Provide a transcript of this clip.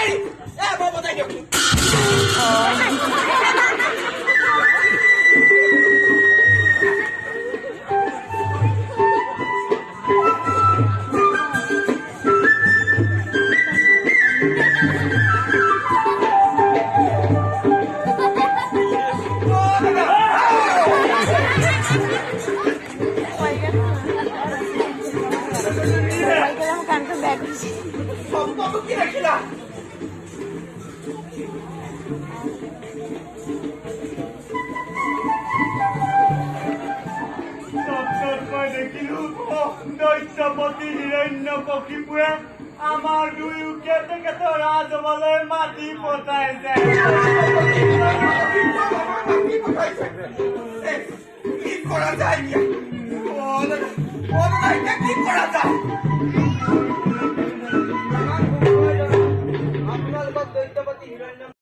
মই বজাই দিওঁ সম্পৰ্ক কি ৰাখিলা দেখিলো দৈত্যপতি হিৰণ্যকশিপুৰে আমাৰ দুয়োকে তেখেতৰ ৰাজসভালৈ মাটি পঠাইছে কি কৰা যায় কি কৰা যায় আপোনালোকক দৈত্যপতি হিৰণ্য